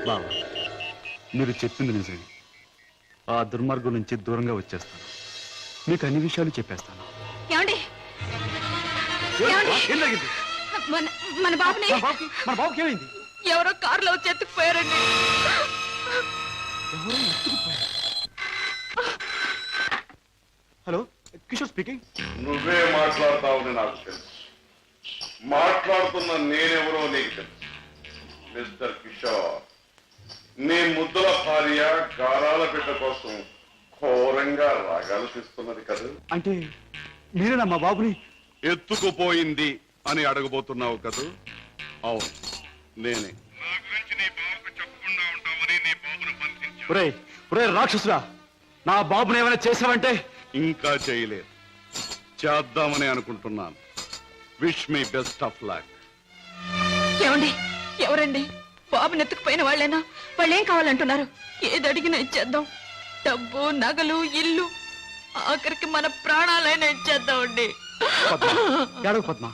బావా, మీరు చెప్పింది నిజమే. ఆ దుర్మార్గం నుంచి దూరంగా వచ్చేస్తాను. మీకు అన్ని విషయాలు చెప్పేస్తాను. ఏమండి? ఏం జరిగింది? మన బాబుని మన బాబుకి ఏమైంది? ఎవరో కారులో వచ్చి ఎత్తుకుపోయారండి. Hello, Kishore speaking. నువ్వే మాట్లాడతావని నాకు తెలుసు. మాట్లాడుతున్న నేనెవరో నీకు తెలుసు. మిస్టర్ కిషోర్, నీ ముద్దుల భార్య గారాల బిడ్డ కోసం ఘోరంగా రాగాలు తీస్తున్నది కదా. అంటే మీరేనా మా బాబుని ఎత్తుకుపోయింది అని అడగబోతున్నావు కదూ? అవును, నేనే. ఒరే రాక్షసురా, నా బాబుని ఏమైనా చేసావంటే? ఇంకా చేయలేదు, చేద్దామని అనుకుంటున్నాను. Wish me best of luck. ఏమండి? ఎవరండి? బాబుని ఎత్తుకుపోయిన వాళ్ళేనా? వాళ్ళేం కావాలంటున్నారు? ఏది అడిగినా ఇచ్చేద్దాం. డబ్బు, నగలు, ఇల్లు, ఆఖరికి మన ప్రాణాలైనా ఇచ్చేద్దామండి. ఏడవ పద్మ,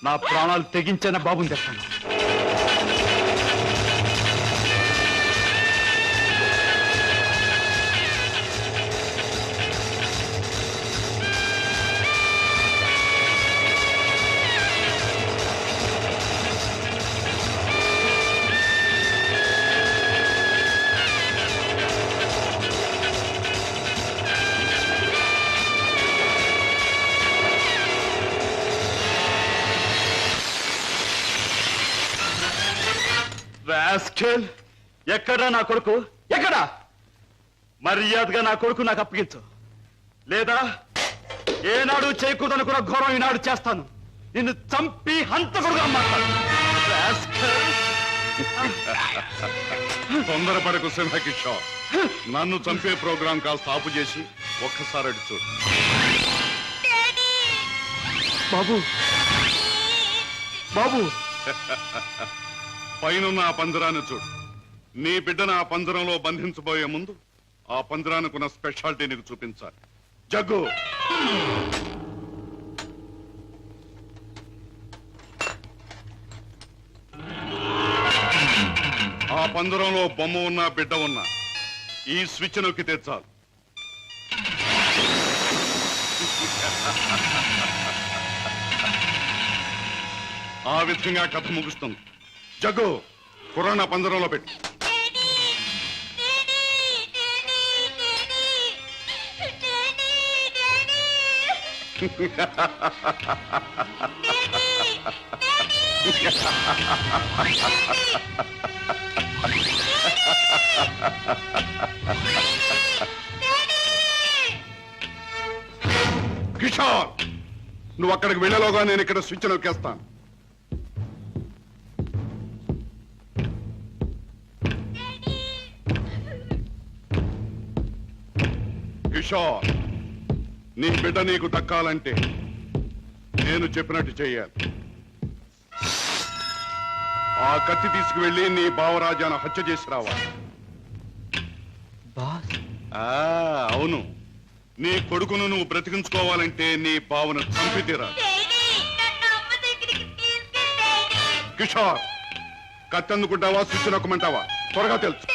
నా ప్రాణాలు తెగించిన బాబుని తెస్తాను. ఎక్కడా నా కొడుకు? ఎక్కడా? మర్యాదగా నా కొడుకు నాకు అప్పగించు, లేదా ఏనాడు చేయకూడదనుకున్న ఘోరం ఈనాడు చేస్తాను. నిన్ను చంపి హంతకుడుగా మాట్లాడు. తొందరపడకు సింహకిషోర్. నన్ను చంపే ప్రోగ్రాం కాస్త ఆపు చేసి ఒక్కసారి అడి చూడు. బాబు, బాబు, పైనున్న ఆ పంజరాన్ని చూడు. నీ బిడ్డను ఆ పంజరంలో బంధించబోయే ముందు ఆ పంజరానికున్న స్పెషాలిటీ నీకు చూపించాలి. జగ్గు, ఆ పంజరంలో బొమ్మ ఉన్నా బిడ్డ ఉన్నా ఈ స్విచ్ నొక్కి తెచ్చాలి. ఆ విధంగా కథ ముగుస్తుంది. జగ్గు, కుర్రాన్ని ఆ పంజరంలో పెట్టి. కిషోర్, నువ్వు అక్కడికి వెళ్ళలోగా నేను ఇక్కడ స్విచ్ నొక్కేస్తాను. కిషోర్, నీ బిడ్డ నీకు దక్కాలంటే నేను చెప్పినట్టు చెయ్యాలి. ఆ కత్తి తీసుకువెళ్ళి నీ బావరాజాను హత్య చేసి రావాలి. అవును, నీ కొడుకును నువ్వు బ్రతికించుకోవాలంటే నీ బావను చంపి తీరాలి. కిషోర్, కత్తి అందుకుంటావా స్విచ్ నొక్కమంటావా? త్వరగా తెలుసు.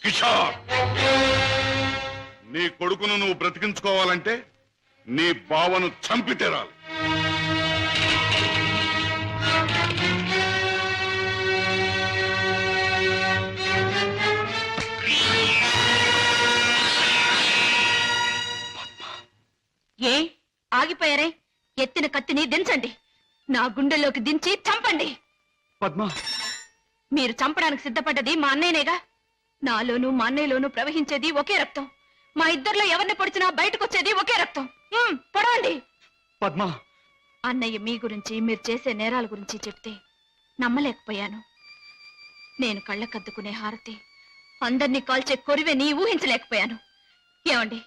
కిషోర్, నీ కొడుకును నువ్వు బ్రతికించుకోవాలంటే నీ బావను చంపి తీరాలి. ఏ ఆగిపోయారే? ఎత్తిన కత్తిని దించండి. నా గుండెల్లోకి దించి చంపండి. పద్మ, మీరు చంపడానికి సిద్ధపడ్డది మా అన్నయ్యనేగా. నాలోనూ మా అన్నయ్యలోనూ ప్రవహించేది ఒకే రక్తం. మా ఇద్దరిలో ఎవరిని పొడిచినా బయటకు వచ్చేది ఒకే రక్తం. పొడవండి. పద్మ, అన్నయ్య మీ గురించి, మీరు చేసే నేరాల గురించి చెప్తే నమ్మలేకపోయాను. నేను కళ్ళకద్దుకునే హారతి, అందర్నీ కాల్చే కొరివెని ఊహించలేకపోయాను. ఏమండి,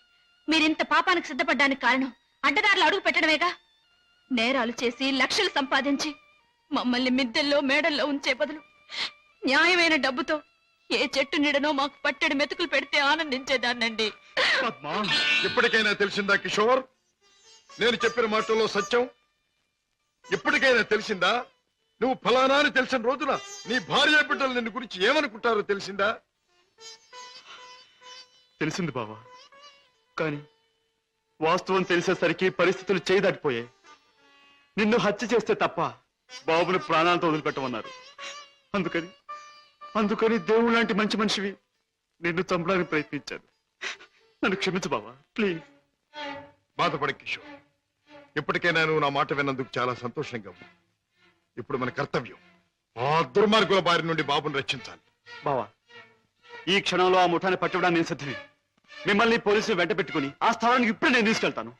మీరింత పాపానికి సిద్ధపడ్డానికి కారణం అడ్డదారులు అడుగు పెట్టడమేగా? నేరాలు చేసి లక్షలు సంపాదించి మమ్మల్ని మిద్దెల్లో మేడల్లో ఉంచే బదులు న్యాయమైన డబ్బుతో ఏ చెట్టు నీడనో మాకు పట్టెడు మెతుకులు పెడితే ఆనందించేదాన్నండి. పద్మ, ఇప్పటికైనా తెలిసిందా కిషోర్? నేను చెప్పిన మాటల్లో సత్యం ఇప్పటికైనా తెలిసిందా? నువ్వు ఫలానా అని తెలిసిన రోజున నీ భార్య బిడ్డలు నిన్ను గురించి ఏమనుకుంటారో తెలిసిందా? తెలిసింది బావా. కానీ వాస్తవం తెలిసేసరికి పరిస్థితులు చేయదాటిపోయాయి. నిన్ను హత్య చేస్తే తప్ప బాబుని ప్రాణాలతో వదిలిపెట్టమన్నారు. అందుకని దేవుడు లాంటి మంచి మనిషివి నిన్ను చంపడానికి ప్రయత్నించాను. నన్ను క్షమించు బావా, ప్లీజ్. బాధపడ కిషోర్, ఇప్పటికైనా నువ్వు నా మాట విన్నందుకు చాలా సంతోషంగా ఉంది. ఇప్పుడు మన కర్తవ్యం ఆ దుర్మార్గుల బారి నుండి బాబుని రక్షించాలి. బావా, ఈ క్షణంలో ఆ ముఠాన్ని పట్టుకోవడానికి నేను సిద్ధమే. మిమ్మల్ని పోలీసులు వెంట పెట్టుకుని ఆ స్థలానికి ఇప్పుడే నేను తీసుకెళ్తాను.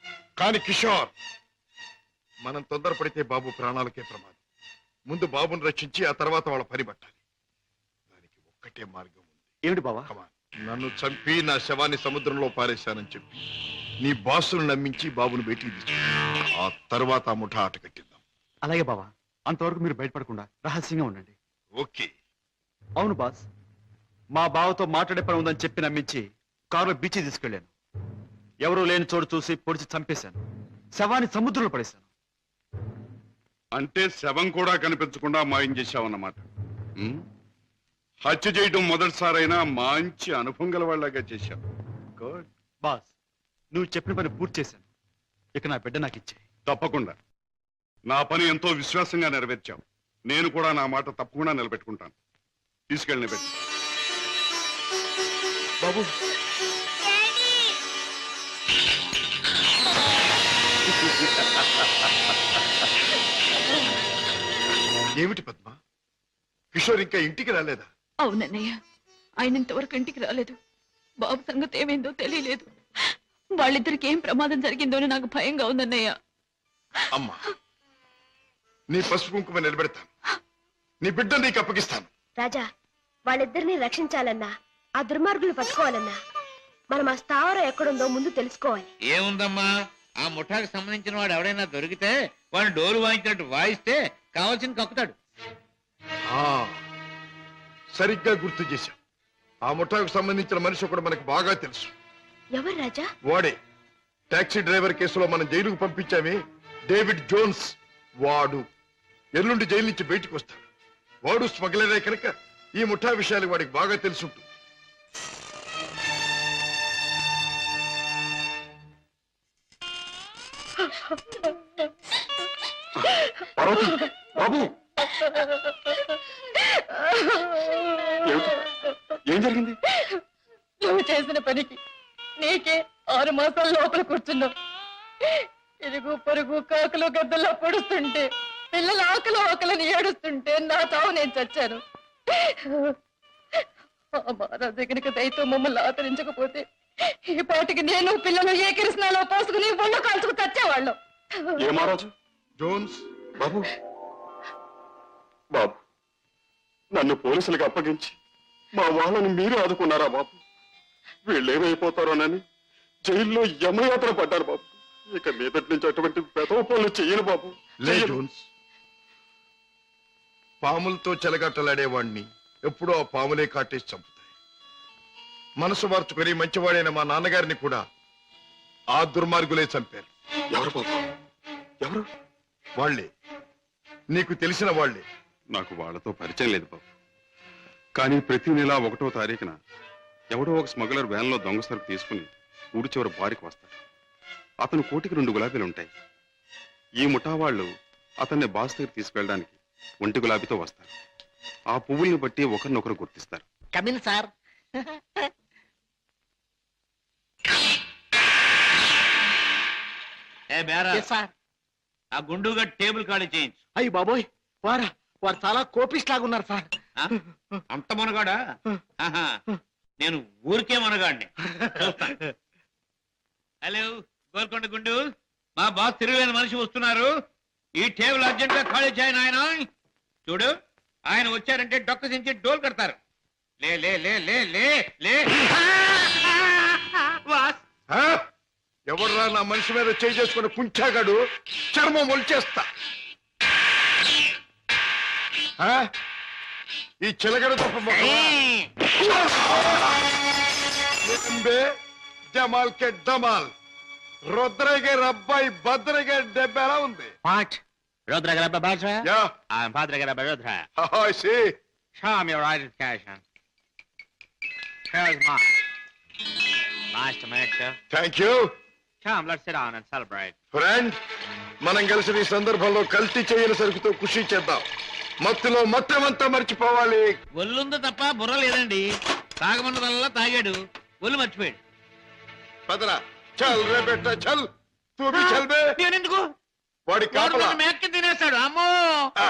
కానీ కిషోర్, మనం తొందరపడితే బాబు ప్రాణాలకే ప్రమాదం. ముందు బాబుని రక్షించి ఆ తర్వాత వాళ్ళ పని పట్టాలి. దానికి ఒక్కటే మార్గం ఉంది. ఏమిటి బావా? Come on. నన్ను చంపి నా శవాన్ని సముద్రంలో పారేశానని చెప్పి నీ బాసును నమ్మించి బాబును బయటికి తీసు. ఆ తర్వాత ఆ ముఠా ఆట కట్టిద్దాం. అలాగే బావా, అంతవరకు మీరు బయటపడకుండా రహస్యంగా ఉండండి. ఓకే. అవును బాస్, మా బావతో మాట్లాడే పని ఉందని చెప్పి నమ్మించి కారులో బీచ్ తీసుకెళ్లాను. ఎవరూ లేని చోటు చూసి పొడిచి చంపేశాను. శవాన్ని సముద్రంలో పడేశాను. అంటే శవం కూడా కనిపించకుండా మాయం చేశావన్నమాట. హత్య చేయడం మొదటిసారైనా మంచి అనుభవం గల వాళ్ళగా చేశావు. గుడ్. బాస్, నువ్వు చెప్పిన పని పూర్తి చేశాను. ఇక నా బిడ్డ నాకు ఇచ్చే. తప్పకుండా. నా పని ఎంతో విశ్వాసంగా నెరవేర్చావు. నేను కూడా నా మాట తప్పకుండా నిలబెట్టుకుంటాను. తీసుకెళ్ళి పెట్టు. బాబు, ఏమిటి పద్మ, కిషోర్ ఇంకా ఇంటికి రాలేదా? అవునన్నయ్య, ఆయన ఇంతవరకు ఇంటికి రాలేదు. బాబు సంగతి ఏమైందో తెలియలేదు. వాళ్ళిద్దరికి ఏం ప్రమాదం జరిగిందో అని నాకు భయంగా ఉందన్నయ్య. అమ్మా, నీ పసుపు కుంకుమ నిలబెడతాను. నీ బిడ్డ నీకు అప్పగిస్తాను. రాజా, వాళ్ళిద్దరిని రక్షించాలన్నా, ఆ దుర్మార్గులు పట్టుకోవాలన్నా మనం ఆ స్థావరం ఎక్కడుందో ముందు తెలుసుకోవాలి. ఏముందమ్మా, ఆ ముఠాకు సంబంధించిన వాడు ఎవడైనా దొరికితే వాడు డోలు వాయించినట్టు వాయిస్తే కావాల్సిన కక్కుతాడు. ఆ, సరిగ్గా గుర్తు చేశాం. ఆ ముఠాకు సంబంధించిన మనిషి ఒకడు మనకు బాగా తెలుసు. ఎవరు రాజా? వాడే టాక్సీ డ్రైవర్ కేసులో మనం జైలుకు పంపించామే, డేవిడ్ జోన్స్. వాడు ఎల్లుండి జైలు నుంచి బయటకు వస్తాడు. వాడు స్మగ్లరే కనుక ఈ ముఠా విషయాలు వాడికి బాగా తెలుసుంటుంది. పార్వతి, బాబు, ఏం జరిగింది? నువ్వు చేసిన పనికి నీకే 6 మాసాల లోపల కూర్చున్నావు. ఇరుగు పొరుగు కాకులు గద్దల్లో పొడుస్తుంటే, పిల్లల ఆకలిని ఏడుస్తుంటే నా తావు నేను చచ్చాను. ఆ మహారాజు కనుక దయతో మమ్మల్ని ఆదరించకపోతే ఈ పాటికి నేను పిల్లలు ఏ కిరసనాలో పోసుకుని ఒళ్ళు కాల్చుకు చచ్చేవాళ్ళం. ఏ మహారాజు? జోన్స్, బాబు, బాబు, నన్ను పోలీసులకు అప్పగించి మా వాళ్ళని మీరు ఆదుకున్నారా బాబు? వీళ్ళేమైపోతారోనని జైల్లో యమయాత్ర పడ్డారు బాబు. ఇక మీదటి నుంచి అటువంటి పెదవ పనులు చెయ్యను బాబు. లే జోన్స్, పాములతో చెలగట్టలాడేవాణ్ణి ఎప్పుడూ ఆ పాములే కాటేసి చంపుతాయి. మనసు మార్చుకొని మంచివాడైన మా నాన్నగారిని కూడా ఆ దుర్మార్గులే చంపారు. ఎవరు బాబు? ఎవరు? వాళ్లే, నీకు తెలిసిన వాళ్లే. నాకు వాళ్ళతో పరిచయం లేదు బాబు. కానీ ప్రతి నెల 1వ తారీఖున ఎవడో ఒక స్మగ్లర్ వ్యాన్లో దొంగ సరుకు తీసుకుని ఊడి చివరి బారికి వస్తాడు. అతను కోటికి 2 గులాబీలు ఉంటాయి. ఈ ముఠా వాళ్ళు అతన్ని బాస్ దగ్గర తీసుకెళ్ళడానికి 1 గులాబీతో వస్తారు. ఆ పువ్వుల్ని బట్టి ఒకరినొకరు గుర్తిస్తారు. Come in sir. సార్, ఆ గుండుగా టేబుల్ ఖాళీ చేయించు. అయ్యి బాబోయ్, వారు చాలా కోపిస్ట్ లాగా ఉన్నారు సార్. అంత మునగాడా? నేను ఊరికే మనగాడిని. హలో గోల్కొండ గుండు, మా బాస్ తిరుగులేని మనిషి వస్తున్నారు. ఈ టేబుల్ అర్జెంట్ గా ఖాళీ చేయను. ఆయన చూడు, ఆయన వచ్చారంటే డొక్క సించి డోల్ కడతారు. లే లే లే లే లే లే. బాస్ ఆ? ఎవడ్రా నా మనిషి మీద చేయి చేసుకుని కుంచాగాడు? చర్మం ఒలిచేస్తా. ఆ? ఈ చిలకడ తప్ప జమాల్ కే డమాల్. రుద్రయ్య గారి అబ్బాయి భద్రయ్య గారి దెబ్బ ఎలా ఉంది? What? Rudra Garabba Bajra? Yeah. I'm Padre Garabba Rudra. I see. Show me your identification. Here's mine. Nice to meet you. Thank you. Come, let's sit down and celebrate. Friend, మనం కలిసి ఈ సందర్భంలో కల్తీ చేయని సరుకుతో ఖుషి చేద్దాం. మత్తులో మొత్తమంతా మర్చిపోవాలి. ఒళ్ళుందో తప్ప బుర్ర లేదండి. తాగమన్నదల్లా తాగాడు, ఒళ్ళు మర్చిపోయాడు. పదరా, చల్ రే బెట్ట, చల్. తూ భీ చల్ బే. నేనెందుకు? వాడి కాపలా. మేక్కి తినేస్తాడు. అమ్మో. ఆ.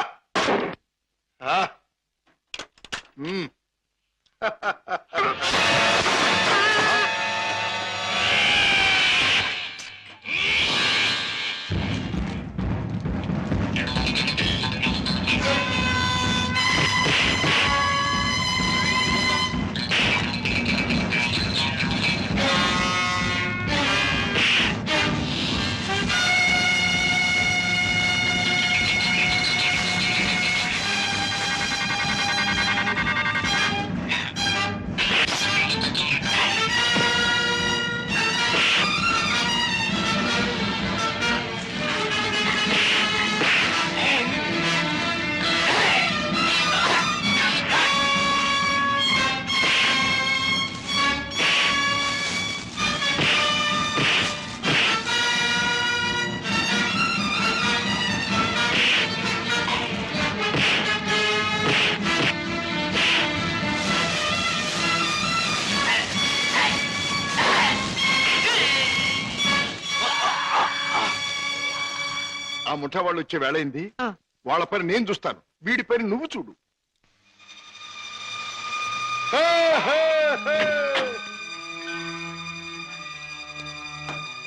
ఆ. మ్మ్. ఆ ముఠా వాళ్ళు వచ్చే వేళైంది. వాళ్ళ పని నేను చూస్తాను, వీడి పని నువ్వు చూడు.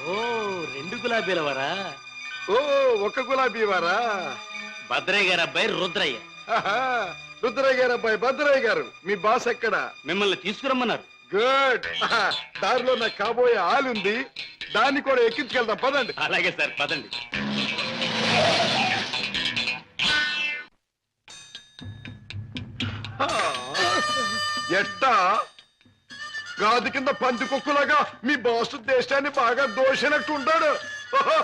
ఓ 2 గులాబీల వరా. ఓ ఒక గులాబీ వారా? భద్రయ్య గారి అబ్బాయి రుద్రయ్య. ఆహా, రుద్రయ్య గారు అబ్బాయి భద్రయ్య గారు. మీ బాస్ ఎక్కడ? మిమ్మల్ని తీసుకురమ్మన్నారు. గుడ్. దారిలో నాకు కాబోయే ఆలుంది, దాన్ని కూడా ఎక్కించుకెళ్దాం. పదండి. అలాగే సార్, పదండి. ఎట్టా గాది కింద పంది కుక్కులాగా మీ బాసు దేశాన్ని బాగా దోషినట్టు ఉంటాడు. ఓహో,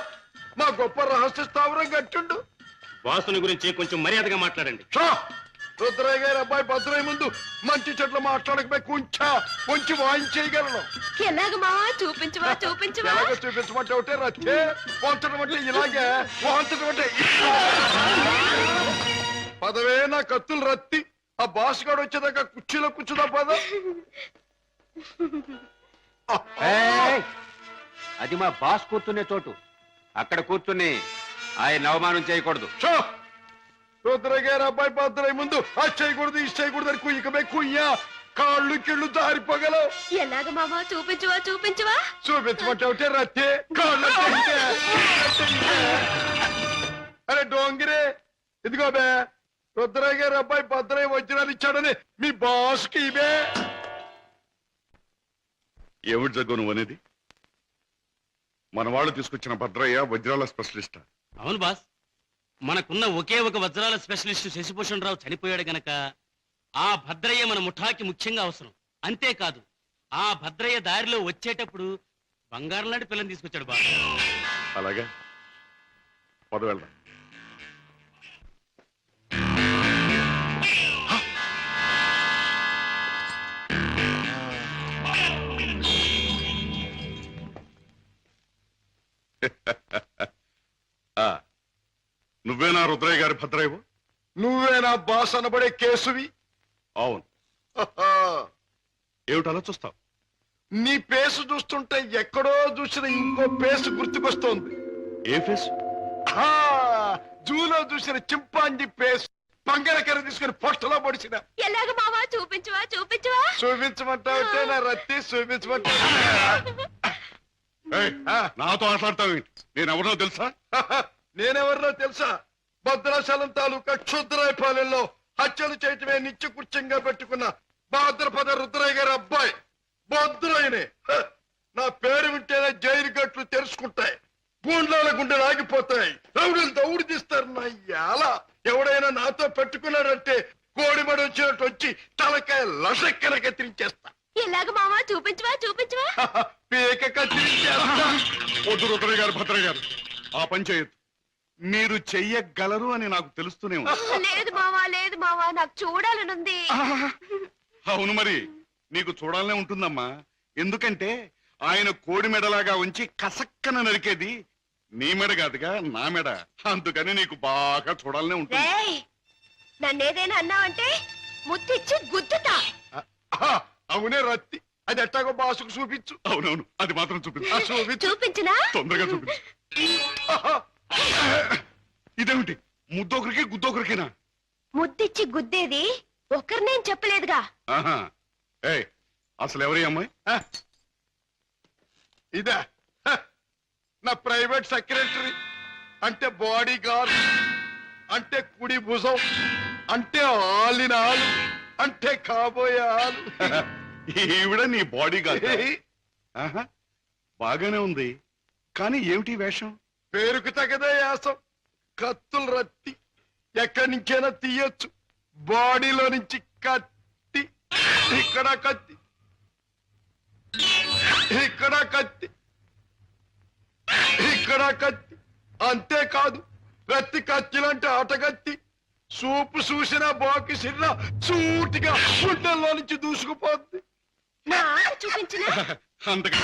మా గొప్ప రహస్య స్థావరం కట్టుండు. వాసుని గురించి కొంచెం మర్యాదగా మాట్లాడండి. షా! రుద్రయ్య గారి అబ్బాయి భద్రయ్య ముందు మంచి చెట్లు మాట్లాడకపోయి కొంచెం వాయించేయగలను. ఎలాగ మావా? చూపించవా చూపించవా? ఎలాగో చూపించమంటే ఒకటే రచ్చే, వంచడం అంటే ఇలాగే, వాంచడం అంటే పదవే నా కత్తులు రత్తి. ఆ బాస్ గాడు వచ్చేదాకా కుర్చీలో కూర్చుదా పద. అది మా బాస్ కూర్చునే చోటు. అక్కడ కూర్చుని ఆయన అవమానం చేయకూడదు. షో! రుద్రయ్య గారి అబ్బాయి భద్రయ్య ముందు అది చేయకూడదు, ఇది చేయకూడదు అని కుయ్యకమే కుయ్యా, కాళ్ళు కిళ్ళు జారిపోగలవు. ఎలాగ మావా? చూపించవా చూపించవా? చూపించమంటే ఒకటే రత్తే, కాళ్ళు అరే డోంగిరే, ఇదిగో బే, రుద్రయ్య గారి అబ్బాయి భద్రయ్య వజ్రాలు ఇచ్చాడని మీ బాస్ కి ఇవే. ఏమిటి జగ్గు నువ్వు అనేది? మన వాళ్ళు తీసుకొచ్చిన భద్రయ్య వజ్రాల స్పెషలిస్ట్. అవును బాస్, మనకున్న ఒకే ఒక వజ్రాల స్పెషలిస్ట్ శశిభూషణ్ రావు చనిపోయాడు గనక ఆ భద్రయ్య మన ముఠాకి ముఖ్యంగా అవసరం. అంతేకాదు, ఆ భద్రయ్య దారిలో వచ్చేటప్పుడు బంగారం లాంటి పిల్లని తీసుకొచ్చాడు బాస్. అలాగే పద వెళ్దాం. నువ్వేనా రుద్రయ్య గారి భద్రయ్యవు? నువ్వేనా బాస్ అనబడే కేసువి? అవును. ఏమిటి అలా చూస్తావు? నీ పేసు చూస్తుంటే ఎక్కడో చూసిన ఇంకో పేసు గుర్తుకొస్తోంది. ఏ ఫేస్? జూలో చూసిన చింపాంజీ పేసు. బంగాళకర తీసుకుని పొట్టలో పొడిచిన. ఎలాగ మావా చూపించవా చూపించవా? చూపించమంటా ఉంటే నా రత్తి చూపించమంటా. ఏయ్, నాతో మాట్లాడతావు నేను ఎవరినో తెలుసా? నేనెవరినో తెలుసా? భద్రాచలం తాలూకా క్షుద్రాయపాలెంలో హత్యలు చేయటమే నిత్య కృత్యంగా పెట్టుకున్న భాద్రపద రుద్రయ్య గారి అబ్బాయి భద్రయ్యనే. నా పేరు వింటేనే జైలు గట్లు తెరుచుకుంటాయి, గూండ్లాల గుండెలు ఆగిపోతాయి, రౌడీలు దౌడు తీస్తారు. నా యాల ఎవడైనా నాతో పెట్టుకున్నాడంటే కోడిమడి వచ్చినట్టు వచ్చి తలకాయ లసక్కన కత్తిరించేస్తా. ఎలాగ మావా చూపించవా చూపించవా? పీక కత్తిరించేస్తా. వద్దు రుద్రయ్య గారు, భద్రయ్య గారు, ఆ పని చేయొద్దు. మీరు చెయ్యగలరు అని నాకు తెలుస్తూనే ఉంది. లేదు మావా నాకు చూడాలనుంది. అవును మరి, నీకు చూడాలనే ఉంటుందమ్మా. ఎందుకంటే ఆయన కోడి మెడలాగా ఉంచి కసక్కన నరికేది నీ మెడ కాదుగా, నా మెడ. అందుకని నీకు బాగా చూడాలనే ఉంటుంది. రేయ్, నన్నేదైనా అన్నావంటే ముద్దిచ్చి గుద్దుతా. అవునే రత్తి, అది ఎట్టాగో బాసుకు చూపించు. అవునవును, అది మాత్రం చూపించు. చూపించు. చూపించినా? తొందరగా చూపించు. ఇదేమిటి, ముద్దొకరికి గుద్దొకరికినా? ముద్దిచ్చి గుద్దేది ఒకరినేం చెప్పలేదుగా. ఆహా. ఏయ్, అసలు ఎవరి అమ్మాయి? ఇదా నా ప్రైవేట్ సెక్రటరీ, అంటే బాడీ గార్డ్, అంటే కుడి భుజం, అంటే ఆలిన ఆలు, అంటే కాబోయే ఆలు. ఈవిడ నీ బాడీ గార్డ్? ఆహా, బాగానే ఉంది. కానీ ఏమిటి వేషం? పేరుకు తగదే యాసం. కత్తులు రత్తి ఎక్కడి నుంచైనా తీయొచ్చు. బాడీలో నుంచి కత్తి, ఇక్కడ కత్తి, ఇక్కడ కత్తి, ఇక్కడ కత్తి. అంతేకాదు, ప్రతి కత్తిలంటే ఆటగత్తి. సూపు చూసిన బాకి సిర్ర సూటిగా గుండెల్లో నుంచి దూసుకుపోద్ది. నా ఆట చూపించినా? అంతగా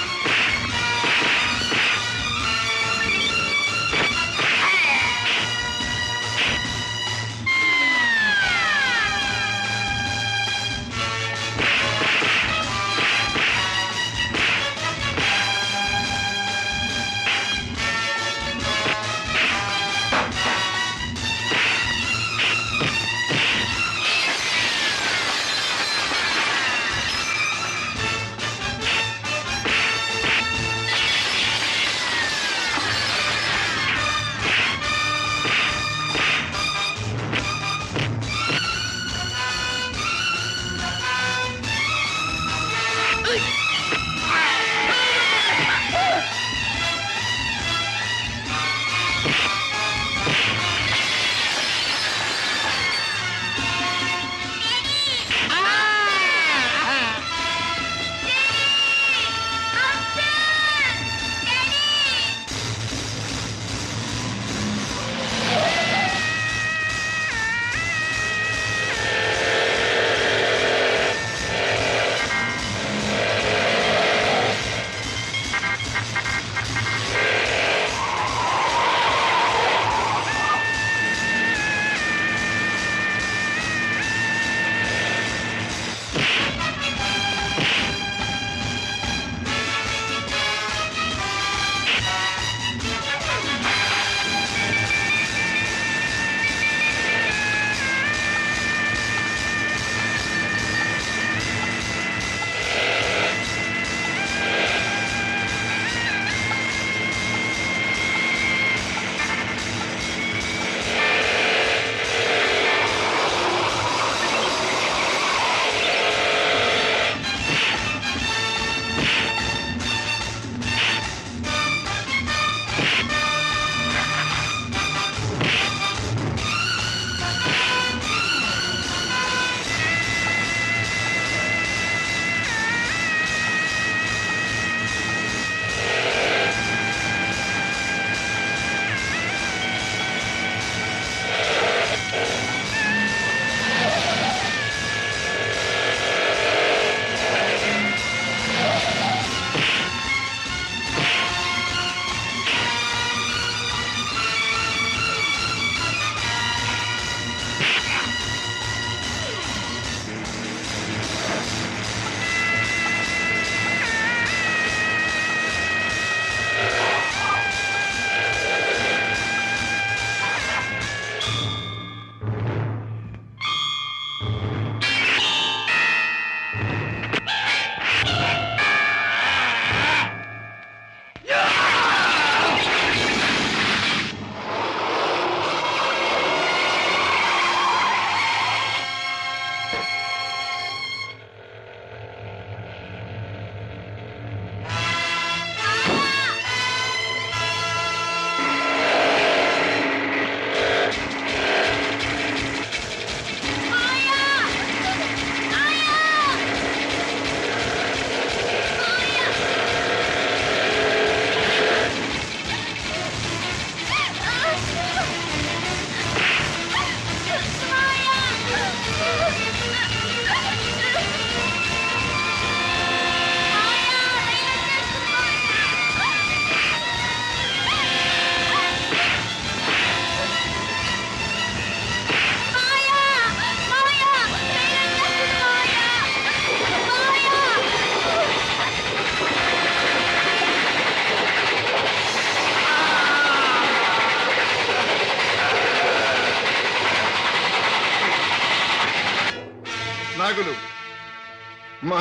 నాగులు